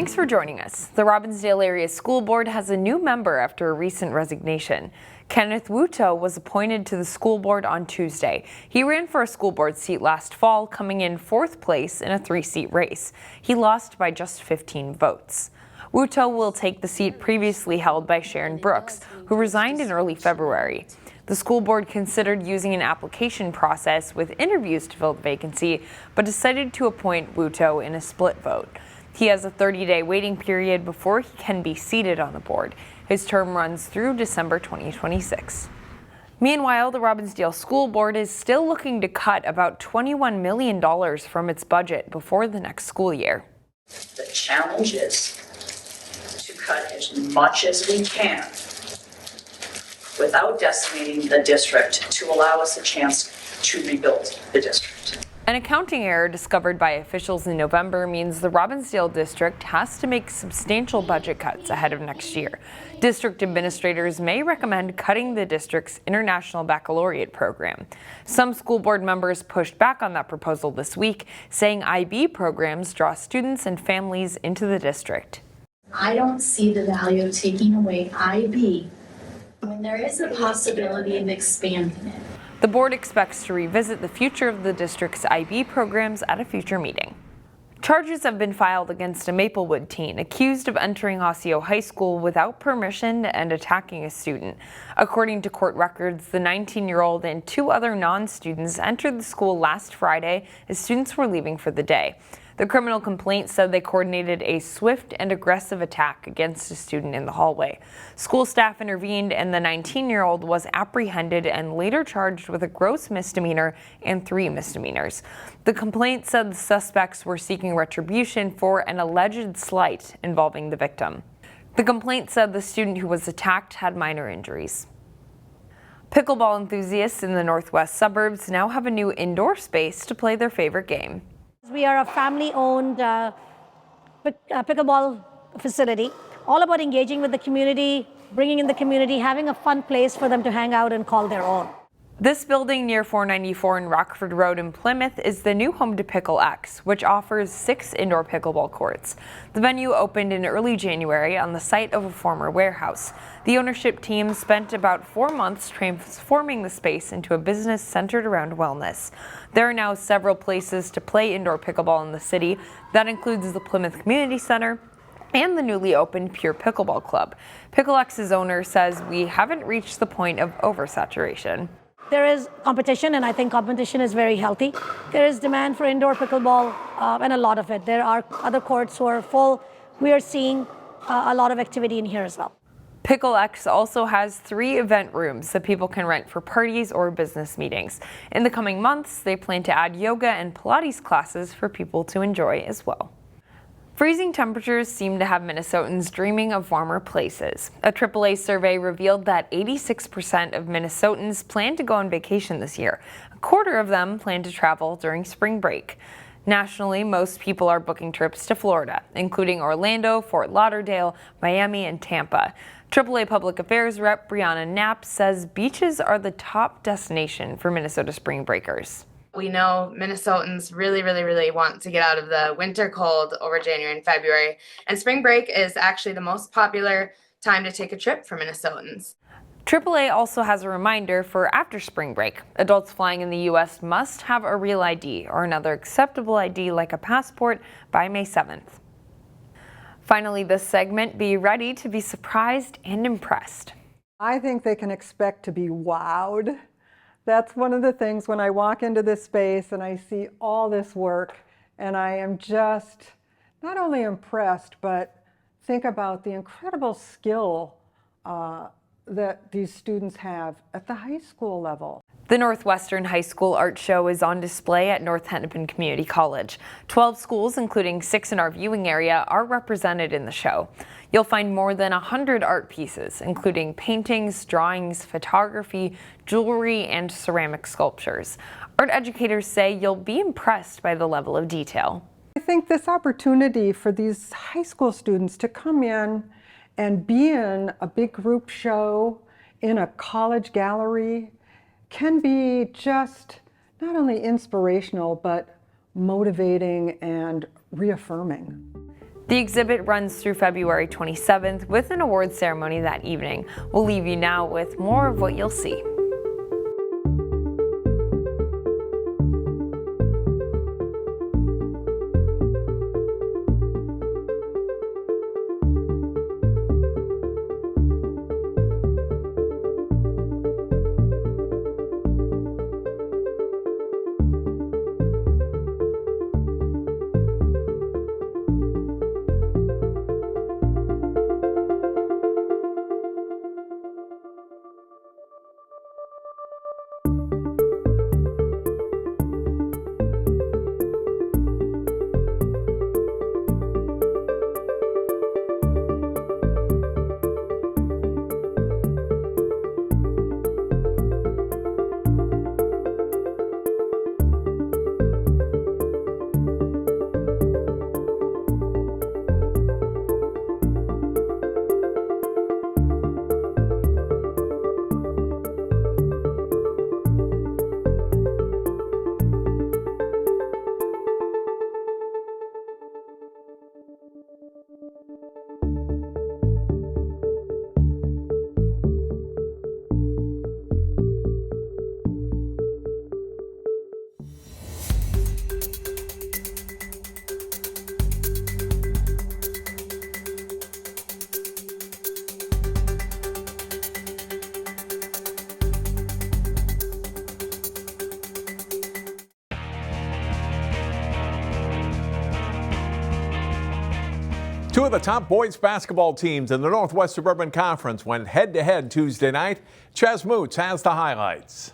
Thanks for joining us. The Robbinsdale Area School Board has a new member after a recent resignation. Kenneth Wuto was appointed to the school board on Tuesday. He ran for a school board seat last fall, coming in 4th place in a 3-seat race. He lost by just 15 votes. Wuto will take the seat previously held by Sharon Brooks, who resigned in early February. The school board considered using an application process with interviews to fill the vacancy, but decided to appoint Wuto in a split vote. He has a 30-day waiting period before he can be seated on the board. His term runs through December 2026. Meanwhile, the Robbinsdale School Board is still looking to cut about $21 million from its budget before the next school year. The challenge is to cut as much as we can without decimating the district to allow us a chance to rebuild the district. An accounting error discovered by officials in November means the Robbinsdale district has to make substantial budget cuts ahead of next year. District administrators may recommend cutting the district's International Baccalaureate program. Some school board members pushed back on that proposal this week, saying IB programs draw students and families into the district. I don't see the value of taking away IB when there is a possibility of expanding it. The board expects to revisit the future of the district's IB programs at a future meeting. Charges have been filed against a Maplewood teen accused of entering Osseo High School without permission and attacking a student. According to court records, the 19-year-old and 2 other non-students entered the school last Friday as students were leaving for the day. The criminal complaint said they coordinated a swift and aggressive attack against a student in the hallway. School staff intervened and the 19-year-old was apprehended and later charged with a gross misdemeanor and 3 misdemeanors. The complaint said the suspects were seeking retribution for an alleged slight involving the victim. The complaint said the student who was attacked had minor injuries. Pickleball enthusiasts in the Northwest suburbs now have a new indoor space to play their favorite game. We are a family-owned pickleball facility, all about engaging with the community, bringing in the community, having a fun place for them to hang out and call their own. This building near 494 and Rockford Road in Plymouth is the new home to PickleX, which offers 6 indoor pickleball courts. The venue opened in early January on the site of a former warehouse. The ownership team spent about 4 months transforming the space into a business centered around wellness. There are now several places to play indoor pickleball in the city. That includes the Plymouth Community Center and the newly opened Pure Pickleball Club. PickleX's owner says we haven't reached the point of oversaturation. There is competition, and I think competition is very healthy. There is demand for indoor pickleball, and a lot of it. There are other courts who are full. We are seeing a lot of activity in here as well. PickleX also has 3 event rooms that people can rent for parties or business meetings. In the coming months, they plan to add yoga and Pilates classes for people to enjoy as well. Freezing temperatures seem to have Minnesotans dreaming of warmer places. A AAA survey revealed that 86% of Minnesotans plan to go on vacation this year. A quarter of them plan to travel during spring break. Nationally, most people are booking trips to Florida, including Orlando, Fort Lauderdale, Miami, and Tampa. AAA Public Affairs Rep. Brianna Knapp says beaches are the top destination for Minnesota spring breakers. We know Minnesotans really want to get out of the winter cold over January and February, and spring break is actually the most popular time to take a trip for Minnesotans. AAA also has a reminder for after spring break. Adults flying in the U.S. must have a real ID or another acceptable ID like a passport by May 7th. Finally, this segment, be ready to be surprised and impressed. I think they can expect to be wowed. That's one of the things when I walk into this space and I see all this work, and I am just not only impressed, but think about the incredible skill that these students have at the high school level. The Northwestern High School Art Show is on display at North Hennepin Community College. 12 schools, including 6 in our viewing area, are represented in the show. You'll find more than 100 art pieces, including paintings, drawings, photography, jewelry, and ceramic sculptures. Art educators say you'll be impressed by the level of detail. I think this opportunity for these high school students to come in and be in a big group show in a college gallery can be just not only inspirational, but motivating and reaffirming. The exhibit runs through February 27th with an awards ceremony that evening. We'll leave you now with more of what you'll see. Two of the top boys basketball teams in the Northwest Suburban Conference went head-to-head Tuesday night. Chaz Moots has the highlights.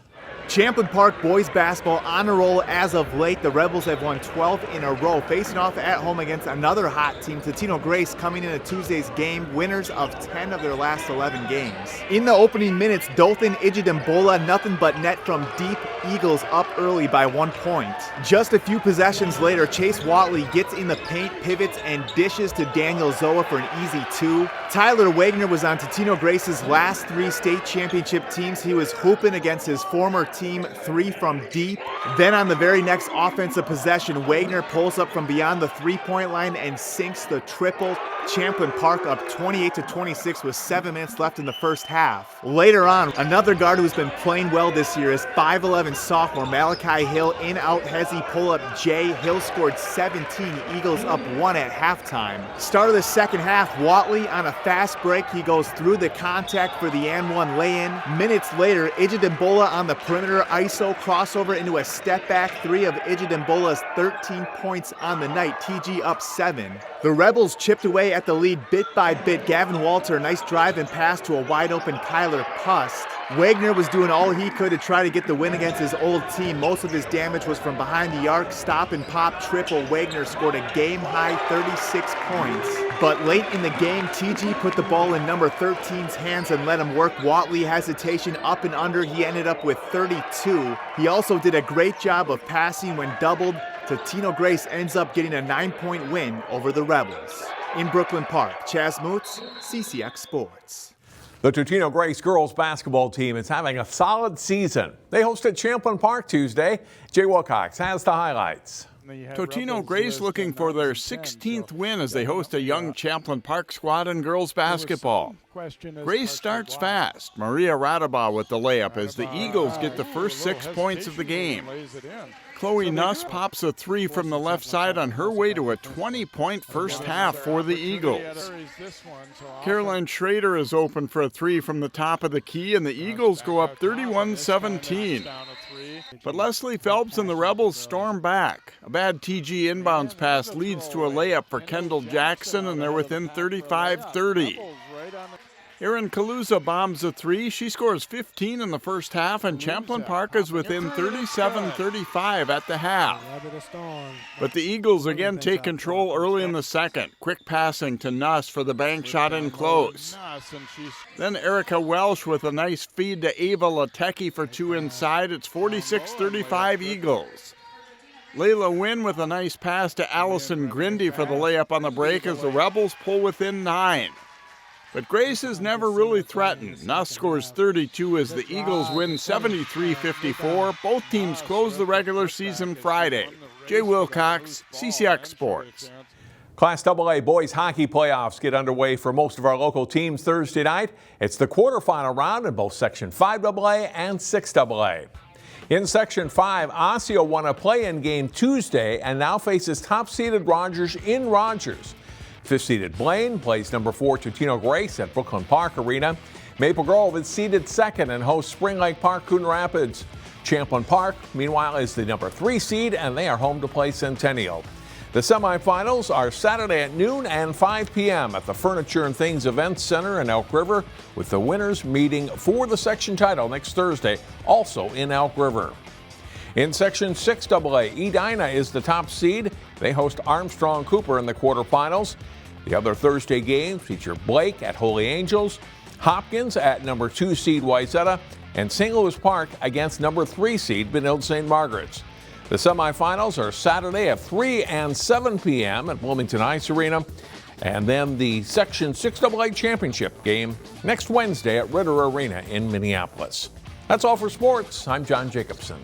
Champlin Park boys basketball on a roll as of late. The Rebels have won 12 in a row, facing off at home against another hot team, Totino-Grace, coming into Tuesday's game, winners of 10 of their last 11 games. In the opening minutes, Dothan Ijidembola, nothing but net from deep. Eagles up early by 1 point. Just a few possessions later, Chase Watley gets in the paint, pivots, and dishes to Daniel Zoa for an easy 2. Tyler Wagner was on Totino-Grace's last 3 state championship teams. He was hooping against his former team 3 from deep. Then on the very next offensive possession, Wagner pulls up from beyond the 3-point line and sinks the triple. Champlin Park up 28-26 with 7 minutes left in the first half. Later on, another guard who's been playing well this year is 5'11" sophomore Malachi Hill. In out Hezzy pull-up Jay. Hill scored 17, Eagles up 1 at halftime. Start of the second half, Watley on a fast break. He goes through the contact for the and one lay-in. Minutes later, Ijidembola on the perimeter, ISO crossover into a step-back 3 of Ijidembola's 13 points on the night. TG up 7. The Rebels chipped away at the lead bit by bit. Gavin Walter, nice drive and pass to a wide-open Kyler Pust. Wagner was doing all he could to try to get the win against his old team. Most of his damage was from behind the arc. Stop and pop triple. Wagner scored a game-high 36 points. But late in the game, TG put the ball in number 13's hands and let him work. Watley hesitation up and under. He ended up with 32. He also did a great job of passing when doubled. Totino-Grace ends up getting a 9-point win over the Rebels. In Brooklyn Park, Chaz Moots, CCX Sports. The Totino-Grace girls basketball team is having a solid season. They hosted Champlin Park Tuesday. Jay Wilcox has the highlights. Totino-Grace looking for their 16th win as they host a young Champlin Park squad in girls basketball. Grace starts fast. Maria Radaba with the layup as the Eagles get the first 6 points of the game. Chloe Nuss pops a 3 from the left side on her way to a 20-point first half for the Eagles. Caroline Schrader is open for a 3 from the top of the key, and the Eagles go up 31-17. But Leslie Phelps and the Rebels storm back. A bad TG inbounds pass leads to a layup for Kendall Jackson, and they're within 35-30. Erin Kaluza bombs a 3. She scores 15 in the first half, and Champlin Park is within 37-35 at the half. But the Eagles again take control early in the second. Quick passing to Nuss for the bank shot in close. Then Erica Welsh with a nice feed to Ava Latecki for 2 inside. It's 46-35 Eagles. Layla Wynn with a nice pass to Allison Grindy for the layup on the break as the Rebels pull within 9. But Grace is never really threatened. Nuss scores 32 as the Eagles win 73-54. Both teams close the regular season Friday. Jay Wilcox, CCX Sports. Class AA boys hockey playoffs get underway for most of our local teams Thursday night. It's the quarterfinal round in both Section 5AA and 6AA. In Section 5, Osseo won a play-in game Tuesday and now faces top-seeded Rogers in Rogers. Fifth-seeded Blaine plays number 4 Totino-Grace at Brooklyn Park Arena. Maple Grove is seeded second and hosts Spring Lake Park Coon Rapids. Champlin Park, meanwhile, is the number 3 seed, and they are home to play Centennial. The semifinals are Saturday at noon and 5 p.m. at the Furniture and Things Events Center in Elk River, with the winners meeting for the section title next Thursday, also in Elk River. In Section 6AA, Edina is the top seed. They host Armstrong Cooper in the quarterfinals. The other Thursday games feature Blake at Holy Angels, Hopkins at number 2 seed Wayzata, and St. Louis Park against number 3 seed Benilde St. Margaret's. The semifinals are Saturday at 3 and 7 p.m. at Bloomington Ice Arena, and then the Section 6AA championship game next Wednesday at Ritter Arena in Minneapolis. That's all for sports. I'm John Jacobson.